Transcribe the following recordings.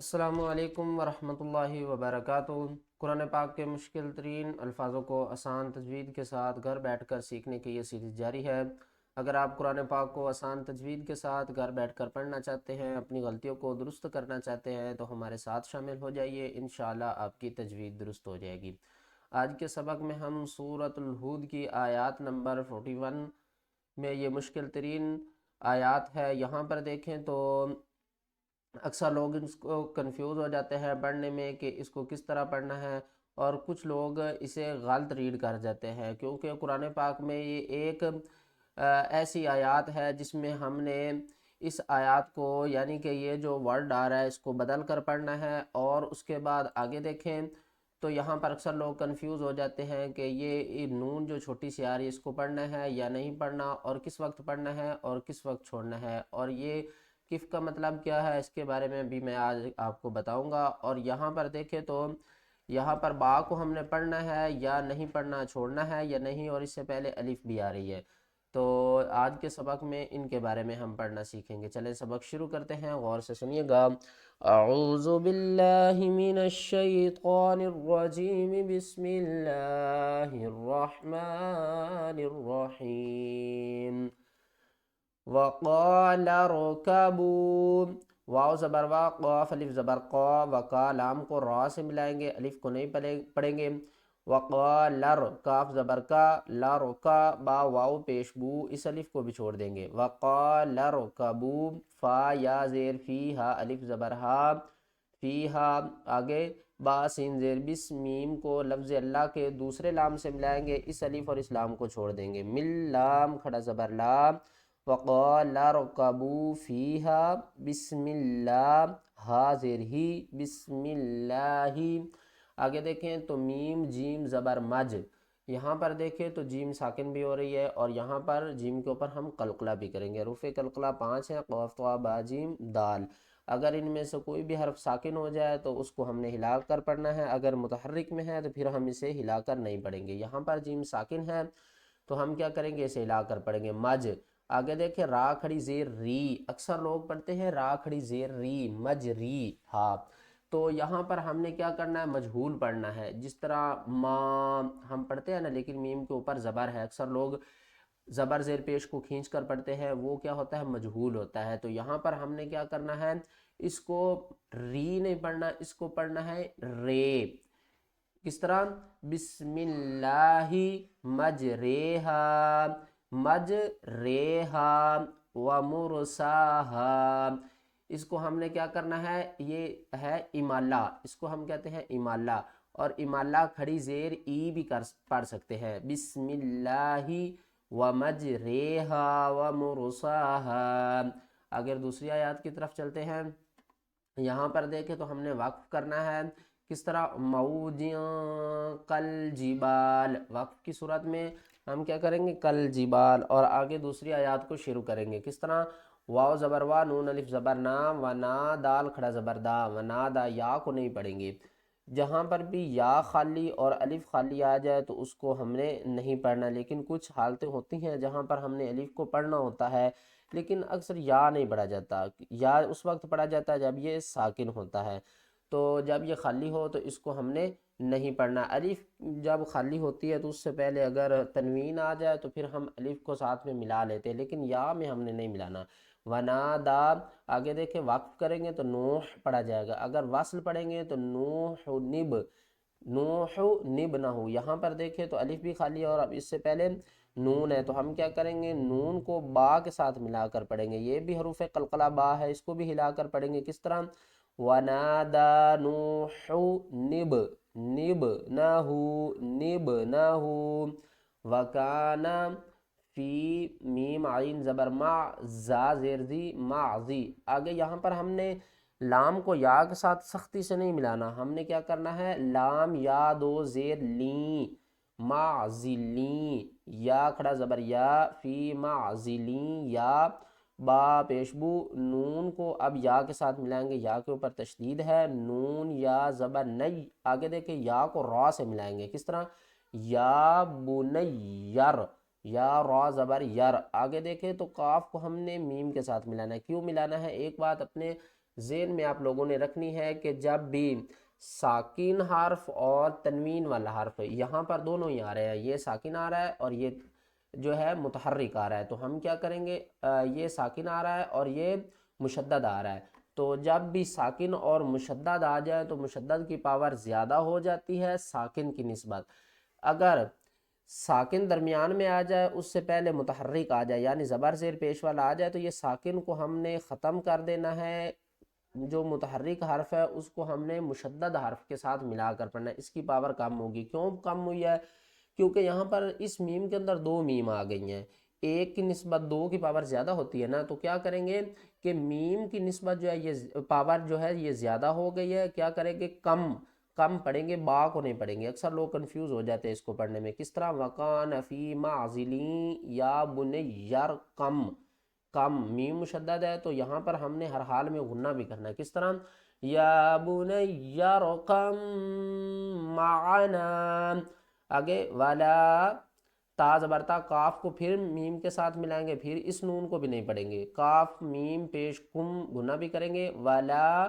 السلام علیکم ورحمۃ اللہ وبرکاتہ۔ قرآن پاک کے مشکل ترین الفاظوں کو آسان تجوید کے ساتھ گھر بیٹھ کر سیکھنے کی یہ سیریز جاری ہے۔ اگر آپ قرآن پاک کو آسان تجوید کے ساتھ گھر بیٹھ کر پڑھنا چاہتے ہیں، اپنی غلطیوں کو درست کرنا چاہتے ہیں تو ہمارے ساتھ شامل ہو جائیے، انشاءاللہ آپ کی تجوید درست ہو جائے گی۔ آج کے سبق میں ہم سورۃ الہود کی آیات نمبر 41 میں یہ مشکل ترین آیات ہے، یہاں پر دیکھیں تو اکثر لوگ اس کو کنفیوز ہو جاتے ہیں پڑھنے میں کہ اس کو کس طرح پڑھنا ہے، اور کچھ لوگ اسے غلط ریڈ کر جاتے ہیں، کیونکہ قرآن پاک میں یہ ایک ایسی آیات ہے جس میں ہم نے اس آیات کو یعنی کہ یہ جو ورڈ آ رہا ہے اس کو بدل کر پڑھنا ہے، اور اس کے بعد آگے دیکھیں تو یہاں پر اکثر لوگ کنفیوز ہو جاتے ہیں کہ یہ نون جو چھوٹی سی آ رہی ہے اس کو پڑھنا ہے یا نہیں پڑھنا، اور کس وقت پڑھنا ہے اور کس وقت چھوڑنا ہے، اور یہ کف کا مطلب کیا ہے، اس کے بارے میں بھی میں آج آپ کو بتاؤں گا۔ اور یہاں پر دیکھیں تو یہاں پر با کو ہم نے پڑھنا ہے یا نہیں پڑھنا، چھوڑنا ہے یا نہیں، اور اس سے پہلے الف بھی آ رہی ہے، تو آج کے سبق میں ان کے بارے میں ہم پڑھنا سیکھیں گے۔ چلیں سبق شروع کرتے ہیں، غور سے سنیے گا۔ اعوذ باللہ من الشیطان الرجیم، بسم اللہ الرحمن الرحیم۔ وقال اركبوا، واو زبر وا، قاف الف زبر قا، وقا لام کو را سے ملائیں گے، الف کو نہیں پڑھیں گے۔ وقال کاف زبر کا، لا رکا با واو پیش بو، اس الف کو بھی چھوڑ دیں گے۔ وقال اركبوا، فا یا زیر فی ہا الف زبر ہا، فی ہا آگے با سین زیر بس، میم کو لفظ اللہ کے دوسرے لام سے ملائیں گے، اس الف اور اس لام کو چھوڑ دیں گے۔ مل لام کھڑا زبر لام، وقال اركبوا فيها بسم اللہ، ہا زیر ہی، بسم اللہ۔ آگے دیکھیں تو میم جیم زبر مج، یہاں پر دیکھیں تو جیم ساکن بھی ہو رہی ہے، اور یہاں پر جیم کے اوپر ہم قلقلہ بھی کریں گے۔ حروف قلقلہ 5 ہیں، قاف طا با جیم دال، اگر ان میں سے کوئی بھی حرف ساکن ہو جائے تو اس کو ہم نے ہلا کر پڑھنا ہے، اگر متحرک میں ہے تو پھر ہم اسے ہلا کر نہیں پڑھیں گے۔ یہاں پر جیم ساکن ہے تو ہم کیا کریں گے، اسے ہلا کر پڑھیں گے، مج۔ آگے دیکھیں را کھڑی زیر ری، اکثر لوگ پڑھتے ہیں را کھڑی زیر ری، مج ری ہا، تو یہاں پر ہم نے کیا کرنا ہے، مجہول پڑھنا ہے، جس طرح ما ہم پڑھتے ہیں نا، لیکن میم کے اوپر زبر ہے، اکثر لوگ زبر زیر پیش کو کھینچ کر پڑھتے ہیں، وہ کیا ہوتا ہے، مجہول ہوتا ہے، تو یہاں پر ہم نے کیا کرنا ہے، اس کو ری نہیں پڑھنا، اس کو پڑھنا ہے رے۔ کس طرح، بسم اللہ مجریہا، مجریہا ومرساہا، اس کو ہم نے کیا کرنا ہے، یہ ہے امالہ، اس کو ہم کہتے ہیں امالہ، اور امالہ کھڑی زیر ای بھی پڑھ سکتے ہیں، بسم اللہ ومجریہا ومرساہا۔ اگر دوسری آیات کی طرف چلتے ہیں، یہاں پر دیکھیں تو ہم نے وقف کرنا ہے، کس طرح، موجیاں کل جبال، وقف کی صورت میں ہم کیا کریں گے، کل جبال، اور آگے دوسری آیات کو شروع کریں گے، کس طرح، واو زبر وا، نون الف زبر نا، ونا دال کھڑا زبر دا، ونا دا، یا کو نہیں پڑھیں گے۔ جہاں پر بھی یا خالی اور الف خالی آ جائے تو اس کو ہم نے نہیں پڑھنا، لیکن کچھ حالتیں ہوتی ہیں جہاں پر ہم نے الف کو پڑھنا ہوتا ہے، لیکن اکثر یا نہیں پڑھا جاتا، یا اس وقت پڑھا جاتا ہے جب یہ ساکن ہوتا ہے، تو جب یہ خالی ہو تو اس کو ہم نے نہیں پڑھنا۔ الف جب خالی ہوتی ہے تو اس سے پہلے اگر تنوین آ جائے تو پھر ہم الف کو ساتھ میں ملا لیتے ہیں، لیکن یا میں ہم نے نہیں ملانا۔ ونادا، آگے دیکھیں وقف کریں گے تو نوح پڑھا جائے گا، اگر وصل پڑھیں گے تو نوح نب، نوح نب نہ ہو، یہاں پر دیکھیں تو الف بھی خالی ہے اور اب اس سے پہلے نون ہے، تو ہم کیا کریں گے، نون کو با کے ساتھ ملا کر پڑھیں گے، یہ بھی حروف قلقلہ با ہے، اس کو بھی ہلا کر پڑھیں گے، کس طرح، وَنَادَى نُوحُ نِبْ، نِبْ نہ ہو، نِبْ نہ ہو، وَكَانَ فی میم عین زبر مع، زا زیر زی، معزی۔ آگے یہاں پر ہم نے لام کو یا کے ساتھ سختی سے نہیں ملانا، ہم نے کیا کرنا ہے، لام یا دو زیر لیں، معزلین، یا کھڑا زبر یا، فی معزلین، یا با پیشبو، نون کو اب یا کے ساتھ ملائیں گے، یا کے اوپر تشدید ہے، نون یا زبر نئی، آگے دیکھیں یا کو را سے ملائیں گے، کس طرح، یا بنیر، یا را زبر یر، آگے دیکھیں تو قاف کو ہم نے میم کے ساتھ ملانا ہے، کیوں ملانا ہے، ایک بات اپنے ذہن میں آپ لوگوں نے رکھنی ہے کہ جب بھی ساکن حرف اور تنوین والا حرف، یہاں پر دونوں ہی آ رہے ہیں، یہ ساکن آ رہا ہے اور یہ جو ہے متحرک آ رہا ہے، تو ہم کیا کریں گے، یہ ساکن آ رہا ہے اور یہ مشدد آ رہا ہے، تو جب بھی ساکن اور مشدد آ جائے تو مشدد کی پاور زیادہ ہو جاتی ہے ساکن کی نسبت۔ اگر ساکن درمیان میں آ جائے، اس سے پہلے متحرک آ جائے یعنی زبر زیر پیش والا آ جائے، تو یہ ساکن کو ہم نے ختم کر دینا ہے، جو متحرک حرف ہے اس کو ہم نے مشدد حرف کے ساتھ ملا کر پڑھنا ہے، اس کی پاور کم ہوگی۔ کیوں کم ہوئی ہے؟ کیونکہ یہاں پر اس میم کے اندر دو میم آ گئی ہیں، ایک کی نسبت دو کی پاور زیادہ ہوتی ہے نا، تو کیا کریں گے کہ میم کی نسبت جو ہے یہ پاور جو ہے یہ زیادہ ہو گئی ہے، کیا کریں گے کم پڑھیں گے، با کو نہیں پڑھیں گے۔ اکثر لوگ کنفیوز ہو جاتے ہیں اس کو پڑھنے میں، کس طرح وَقَانَ فِي مَعْزِلٍ یا بُنَيَّ کم میم مشدد ہے تو یہاں پر ہم نے ہر حال میں غنہ بھی کرنا ہے، کس طرح یا بُنَيَّ ارْكَب مَعَنَا، آگے والا تا زبر تا، کاف کو پھر میم کے ساتھ ملائیں گے، پھر اس نون کو بھی نہیں پڑھیں گے، کاف میم پیش کم غنہ بھی کریں گے، والا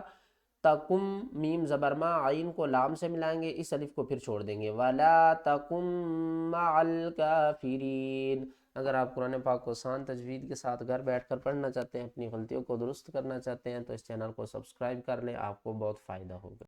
تکم میم زبرما عین کو لام سے ملائیں گے، اس الف کو پھر چھوڑ دیں گے، ولا تکم مع الکافرین۔ اگر آپ قرآن پاک کو آسان تجوید کے ساتھ گھر بیٹھ کر پڑھنا چاہتے ہیں، اپنی غلطیوں کو درست کرنا چاہتے ہیں، تو اس چینل کو سبسکرائب کر لیں، آپ کو بہت فائدہ ہوگا۔